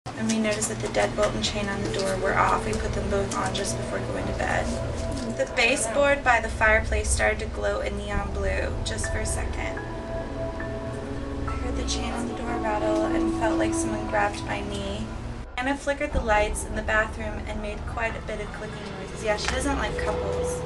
And we noticed that the deadbolt and chain on the door were off. We put them both on just before going to bed. The baseboard by the fireplace started to glow in neon blue just for a second. I heard the chain on the door rattle and felt like someone grabbed my knee. Anna flickered the lights in the bathroom and made quite a bit of clicking noises. Yeah, she doesn't like couples.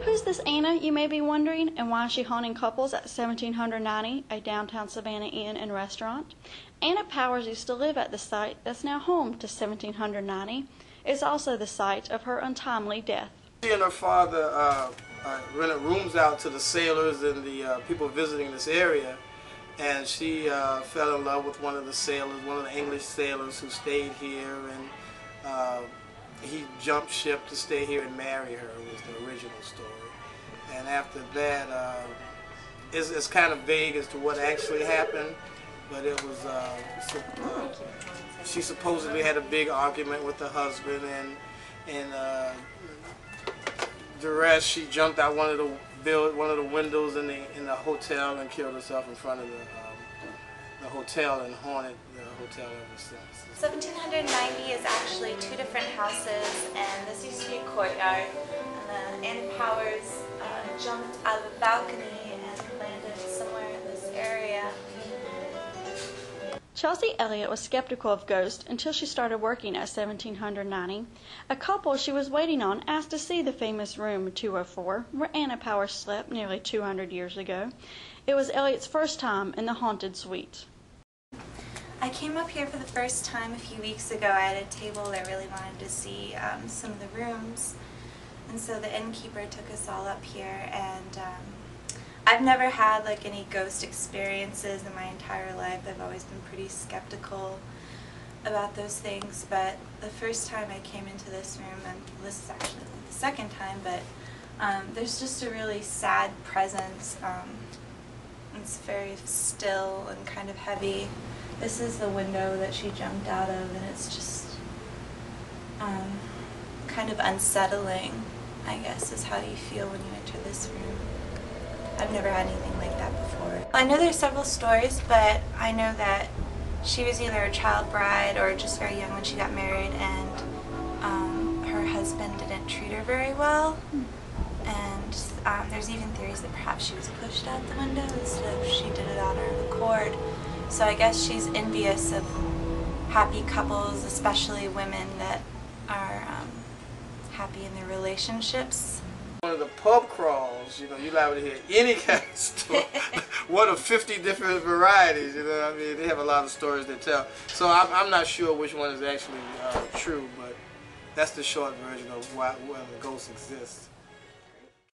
Who's this Anna, you may be wondering, and why is she haunting couples at 1790, a downtown Savannah inn and restaurant? Anna Powers used to live at the site that's now home to 1790. It's also the site of her untimely death. She and her father rented rooms out to the sailors and the people visiting this area, and she fell in love with one of the sailors, one of the English sailors who stayed here, and he jumped ship to stay here and marry her, was the original story. And after that, it's kind of vague as to what actually happened, but it was, she supposedly had a big argument with her husband, and the rest, she jumped out one of the windows in the hotel and killed herself in front of the hotel and haunted the hotel ever since. 1790 is actually two different houses, and this used to be a courtyard. And Anna Powers jumped out of a balcony and landed somewhere in this area. Chelsea Elliott was skeptical of ghosts until she started working at 1790. A couple she was waiting on asked to see the famous room 204, where Anna Powers slept nearly 200 years ago. It was Elliott's first time in the haunted suite. I came up here for the first time a few weeks ago. I had a table that really wanted to see some of the rooms, and so the innkeeper took us all up here, and I've never had like any ghost experiences in my entire life. I've always been pretty skeptical about those things, but the first time I came into this room, and this is actually the second time, but there's just a really sad presence. It's very still and kind of heavy. This is the window that she jumped out of, and it's just kind of unsettling, I guess, is how you feel when you enter this room. I've never had anything like that before. I know there's several stories, but I know that she was either a child bride or just very young when she got married, and her husband didn't treat her very well. And there's even theories that perhaps she was pushed out the window instead of she did it on her own accord. So I guess she's envious of happy couples, especially women that are happy in their relationships. One of the pub crawls, you know, you're liable to hear any kind of story. One of 50 different varieties, you know what I mean? They have a lot of stories they tell. So I'm not sure which one is actually true, but that's the short version of why the ghost exists.